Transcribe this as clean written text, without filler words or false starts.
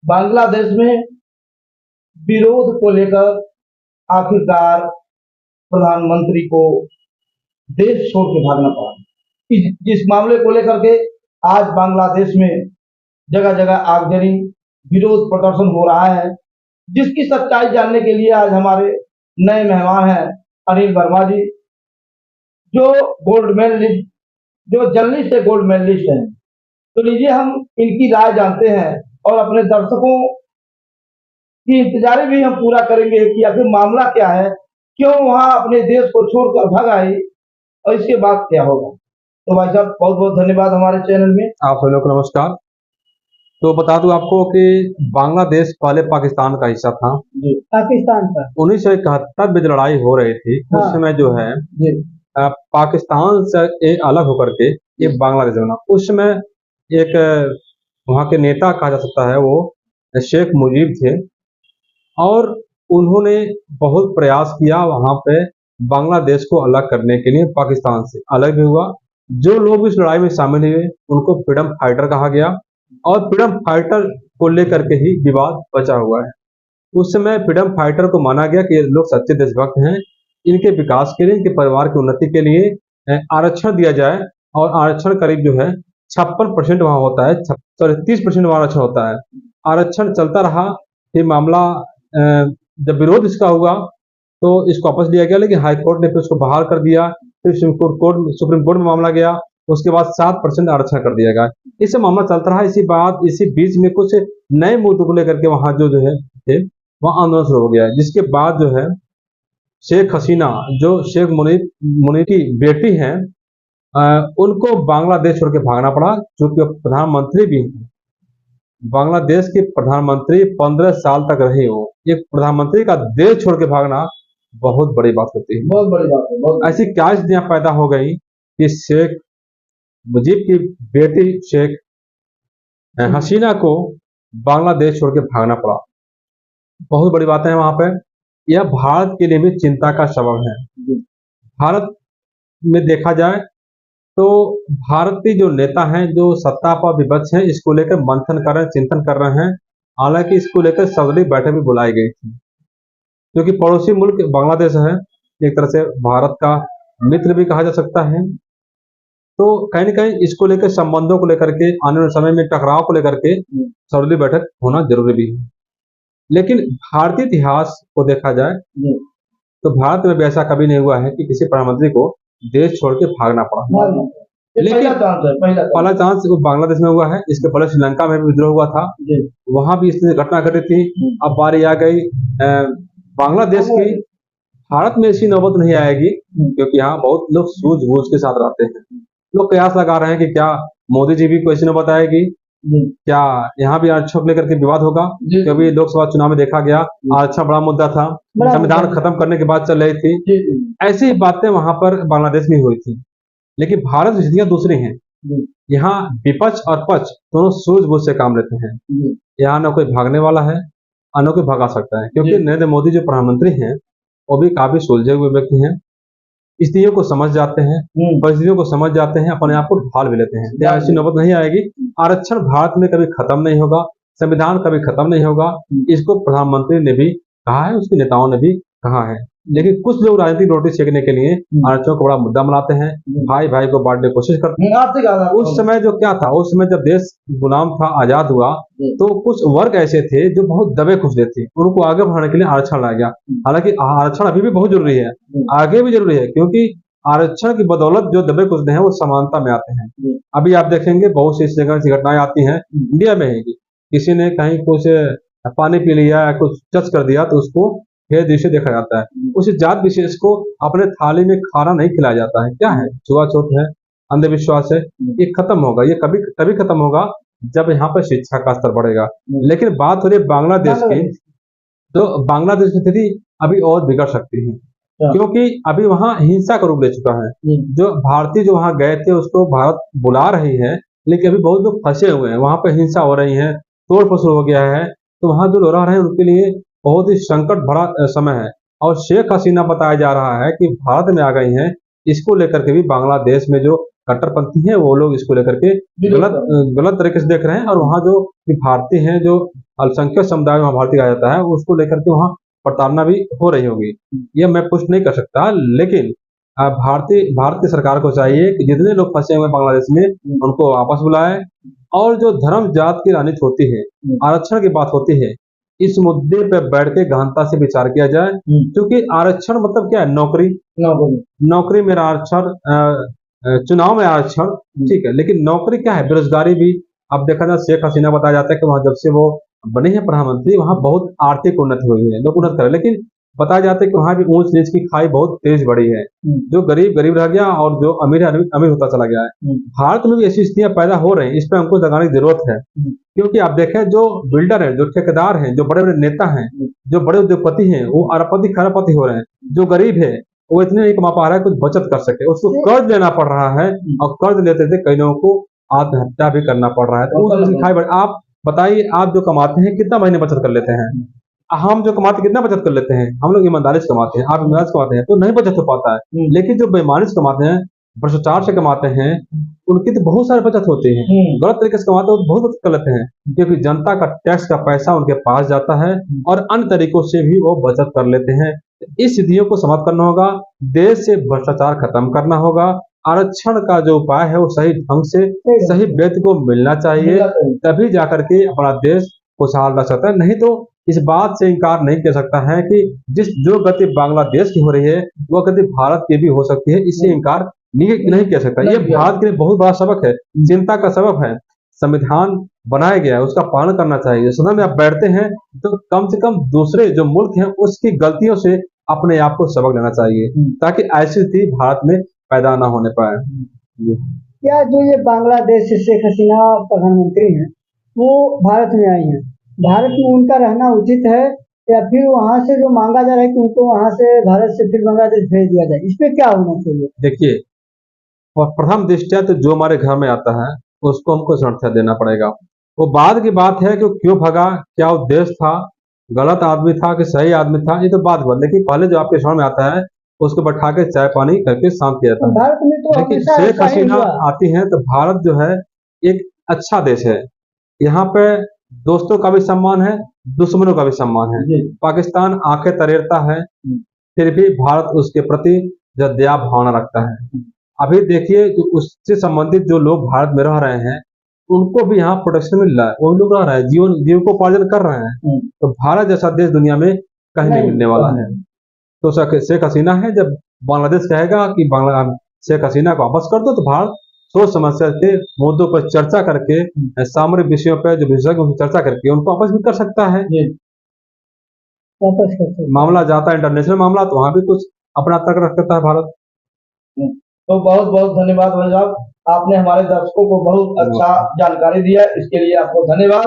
बांग्लादेश में विरोध को लेकर आखिरकार प्रधानमंत्री को देश छोड़ के भागना पड़ा। इस मामले को लेकर के आज बांग्लादेश में जगह जगह आगजनी, विरोध प्रदर्शन हो रहा है, जिसकी सच्चाई जानने के लिए आज हमारे नए मेहमान हैं अनिल वर्मा जी, जो गोल्ड मेडलिस्ट, जो जर्नलिस्ट से गोल्ड मेडलिस्ट हैं। तो लीजिए हम इनकी राय जानते हैं और अपने दर्शकों की इंतजार भी हम पूरा करेंगे कि आखिर मामला क्या है, क्यों वहां अपने देश को छोड़कर भाग आई और इसके बाद क्या होगा। तो भाई साहब बहुत बहुत धन्यवाद हमारे चैनल में। आप सभी लोग को नमस्कार। तो बता दूं आपको कि बांग्लादेश पहले पाकिस्तान का हिस्सा था। जी, पाकिस्तान का 1971 में जो लड़ाई हो रही थी उस समय जो है पाकिस्तान से अलग होकर के ये बांग्लादेश बना। उस समय एक वहाँ के नेता कहा जा सकता है, वो शेख मुजीब थे और उन्होंने बहुत प्रयास किया वहाँ पे बांग्लादेश को अलग करने के लिए। पाकिस्तान से अलग भी हुआ। जो लोग इस लड़ाई में शामिल हुए उनको फ्रीडम फाइटर कहा गया और फ्रीडम फाइटर को लेकर के ही विवाद बचा हुआ है। उस समय फ्रीडम फाइटर को माना गया कि ये लोग सच्चे देशभक्त हैं, इनके विकास के लिए, इनके परिवार की उन्नति के लिए आरक्षण दिया जाए। और आरक्षण करीब जो है 56% वहाँ होता है, 30% वहाँ आरक्षण होता है। आरक्षण चलता रहा। ये मामला जब विरोध इसका हुआ तो इसको वापस लिया गया, लेकिन हाईकोर्ट ने फिर उसको बहाल कर दिया। फिर सुप्रीम कोर्ट में मामला गया, उसके बाद 7% आरक्षण कर दिया गया। इससे मामला चलता रहा। इसी बीच में कुछ नए मुद्दों को लेकर के वहां जो है वहां आंदोलन शुरू हो गया, जिसके बाद जो है शेख हसीना, जो शेख मुनीर की बेटी हैं, उनको बांग्लादेश छोड़ के भागना पड़ा, क्योंकि प्रधानमंत्री भी हैं। बांग्लादेश के प्रधानमंत्री 15 साल तक रहे हो। एक प्रधानमंत्री का देश छोड़ के भागना बहुत बड़ी बात होती है, बहुत बड़ी बात है। ऐसी क्या स्थितियां पैदा हो गई कि शेख मुजीब की बेटी शेख हसीना को बांग्लादेश छोड़ के भागना पड़ा। बहुत बड़ी बात है वहां पे। यह भारत के लिए भी चिंता का सबब है। भारत में देखा जाए तो भारतीय जो नेता हैं, जो सत्ता पर विपक्ष हैं, इसको लेकर मंथन कर रहे हैं, चिंतन कर रहे हैं। हालांकि इसको लेकर सर्वदलीय बैठक भी बुलाई गई थी, क्योंकि पड़ोसी मुल्क बांग्लादेश है, एक तरह से भारत का मित्र भी कहा जा सकता है। तो कहीं न कहीं इसको लेकर, संबंधों को लेकर के, आने वाले समय में टकराव को लेकर के सर्वदलीय बैठक होना जरूरी भी है। लेकिन भारतीय इतिहास को देखा जाए तो भारत में भी ऐसा कभी नहीं हुआ है कि किसी प्रधानमंत्री को देश छोड़ के भागना पड़ा। लेकिन पहला चांस बांग्लादेश में हुआ है। इसके पहले श्रीलंका में भी विद्रोह हुआ था, वहां भी इस घटना घटी थी। अब बारी आ गई बांग्लादेश की। भारत में ऐसी नौबत नहीं आएगी, क्योंकि यहाँ बहुत लोग सूझबूझ के साथ रहते हैं। लोग कयास लगा रहे हैं कि क्या मोदी जी भी कोई ऐसी नौबत आएगी, क्या यहाँ भी आरक्षण को लेकर के विवाद होगा, क्योंकि लोकसभा चुनाव में देखा गया आरक्षण बड़ा मुद्दा था, संविधान खत्म करने के बाद चल रही थी। ऐसी बातें वहां पर बांग्लादेश में हुई थी। लेकिन भारत की स्थितियां दूसरी हैं। यहाँ विपक्ष और पक्ष दोनों सूझबूझ से काम लेते हैं। यहाँ न कोई भागने वाला है, न कोई भगा सकता है, क्योंकि नरेंद्र मोदी जो प्रधानमंत्री हैं वो भी काफी सुलझे हुए व्यक्ति हैं। स्थितियों को समझ जाते हैं, परिस्थितियों को समझ जाते हैं, अपने आप को ढाल भी लेते हैं। ऐसी नौबत नहीं आएगी। आरक्षण भारत में कभी खत्म नहीं होगा, संविधान कभी खत्म नहीं होगा। इसको प्रधानमंत्री ने भी कहा है, उसके नेताओं ने भी कहा है। लेकिन कुछ लोग राजनीतिक रोटी सेकने के लिए आरक्षण को बड़ा मुद्दा बनाते हैं, भाई भाई को बांटने की कोशिश करते हैं। उस समय जो क्या था, उस समय जब देश गुलाम था, आजाद हुआ, तो कुछ वर्ग ऐसे थे जो बहुत दबे कुचले थे, उनको आगे बढ़ाने के लिए आरक्षण लाया गया। हालांकि आरक्षण अभी भी बहुत जरूरी है, आगे भी जरूरी है, क्योंकि आरक्षण की बदौलत जो दबे कुचले हैं वो समानता में आते हैं। अभी आप देखेंगे बहुत सी जगह ऐसी घटनाएं आती हैं इंडिया में ही, किसी ने कहीं कुछ पानी पी लिया या कुछ टच कर दिया तो उसको भेद दृष्टि देखा जाता है। उस जात विशेष को अपने थाली में खाना नहीं खिलाया जाता है। क्या है? छुआछूत है, अंधविश्वास है। ये खत्म होगा। ये तभी खत्म होगा जब यहाँ पर शिक्षा का स्तर बढ़ेगा। लेकिन बात हो रही है बांग्लादेश की, तो बांग्लादेश की स्थिति अभी और बिगड़ सकती है, क्योंकि अभी वहाँ हिंसा का रूप ले चुका है। जो भारतीय जो वहाँ गए थे उसको भारत बुला रही है, लेकिन अभी बहुत लोग फंसे हुए हैं, वहां पर हिंसा हो रही है, तोड़ फोड़ हो गया है। तो वहां जो लोग रह रहे हैं उनके लिए बहुत ही संकट भरा समय है। और शेख हसीना बताया जा रहा है कि भारत में आ गई हैं। इसको लेकर के भी बांग्लादेश में जो कट्टरपंथी है वो लोग इसको लेकर के गलत तरीके से देख रहे हैं। और वहाँ जो भारतीय हैं, जो अल्पसंख्यक समुदाय वहाँ भारतीय कहा जाता है, उसको लेकर के वहाँ प्रताड़ना भी हो रही होगी। ये मैं पुष्टि नहीं कर सकता, लेकिन भारत की सरकार को चाहिए कि जितने लोग फंसे हुए हैं बांग्लादेश में उनको वापस बुलाए, और जो धर्म जात की राजनीति होती है, आरक्षण की बात होती है, इस मुद्दे पर बैठ के गहनता से विचार किया जाए। क्योंकि आरक्षण मतलब क्या है? नौकरी, नौकरी में आरक्षण, चुनाव में आरक्षण, ठीक है, लेकिन नौकरी क्या है? बेरोजगारी भी। अब देखा जाए, शेख हसीना बताया जाता है कि वहां जब से वो बने हैं प्रधानमंत्री, वहां बहुत आर्थिक उन्नति हुई है, लोग उन्नति कर रहे हैं, लेकिन बताया जाता है कि वहां भी ऊंच नीच की खाई बहुत तेज बढ़ी है। जो गरीब गरीब रह गया और जो अमीर है अमीर होता चला गया है। भारत में भी ऐसी स्थितियां पैदा हो रही हैं, इस पर हमको लगाने की जरूरत है। क्योंकि आप देखें, जो बिल्डर है, जो ठेकेदार हैं, जो बड़े बड़े नेता हैं, जो बड़े उद्योगपति हैं, वो अरबपति खरबपति हो रहे हैं। जो गरीब है वो इतने नहीं कमा पा रहा है कुछ बचत कर सके, उसको कर्ज लेना पड़ रहा है, और कर्ज लेते थे कई लोगों को आत्महत्या भी करना पड़ रहा है। तो आप बताइए, आप जो कमाते हैं कितना महीने बचत कर लेते हैं? हम जो कमाते कितना बचत कर लेते हैं? हम लोग ईमानदारी से कमाते हैं, आप ईमानदारी से कमाते हैं तो नहीं बचत हो पाता है। लेकिन जो बेईमानी से कमाते हैं, भ्रष्टाचार से कमाते हैं, उनकी तो बहुत सारी बचत होती है। गलत तरीके से कमाते हैं तो बहुत बचत कर लेते हैं, क्योंकि जनता का टैक्स का पैसा उनके पास जाता है और अन्य तरीकों से भी वो बचत कर लेते हैं। इस स्थितियों को समाप्त करना होगा, देश से भ्रष्टाचार खत्म करना होगा। आरक्षण का जो उपाय है वो सही ढंग से सही व्यक्ति को मिलना चाहिए, तभी जाकर के अपना देश खुशहाल रह सकता है। नहीं तो इस बात से इनकार नहीं कर सकता है कि जो गति बांग्लादेश की हो रही है वह गति भारत की भी हो सकती है, इससे इनकार नहीं किया सकता। ये भारत के लिए बहुत बड़ा सबक है, चिंता का सबक है। संविधान बनाया गया है, उसका पालन करना चाहिए। सदन में आप बैठते हैं तो कम से कम दूसरे जो मुल्क हैं उसकी गलतियों से अपने आप को सबक लेना चाहिए, ताकि ऐसी स्थिति भारत में पैदा ना होने पाए। क्या जो ये बांग्लादेश से शेख हसीना प्रधानमंत्री हैं, वो भारत में आई हैं, भारत में उनका रहना उचित है, या फिर वहां से जो मांगा जा रहा है कि उनको वहां से भारत से फिर बांग्लादेश भेज दिया जाए, इस पे क्या होना चाहिए? देखिए, और प्रथम दृष्टया तो जो हमारे घर में आता है उसको हमको समर्थन देना पड़ेगा। वो बाद की बात है कि क्यों भगा, क्या उद्देश्य था, गलत आदमी था कि सही आदमी था, ये तो बात हुआ। लेकिन पहले जो आपके समझ में आता है उसको बैठा के चाय पानी करके शांत किया जाता है। भारत में तो लेकिन शेख हसीना आती है तो भारत जो है एक अच्छा देश है, यहाँ पे दोस्तों का भी सम्मान है, दुश्मनों का भी सम्मान है। पाकिस्तान आंखें तरेरता है, फिर भी भारत उसके प्रति जो दया भावना रखता है। अभी देखिए, जो उससे संबंधित जो लोग भारत में रह रहे हैं उनको भी यहाँ प्रोटेक्शन मिल रहा है, वो लोग रह रहे हैं, जीविकोपार्जन कर रहे हैं। तो भारत जैसा देश दुनिया में कहीं नहीं मिलने वाला है। तो शेख हसीना है, जब बांग्लादेश कहेगा कि शेख हसीना को वापस कर दो, तो भारत सोच समझ के मुद्दों पर चर्चा करके, सामरिक विषयों पर जो विशेषज्ञ चर्चा करके उनको वापस भी कर सकता है। मामला जाता है इंटरनेशनल मामला, तो वहां भी कुछ अपना तर्क रख सकता है भारत। तो बहुत बहुत धन्यवाद भाई साहब, आपने हमारे दर्शकों को बहुत अच्छा जानकारी दिया, इसके लिए आपको धन्यवाद।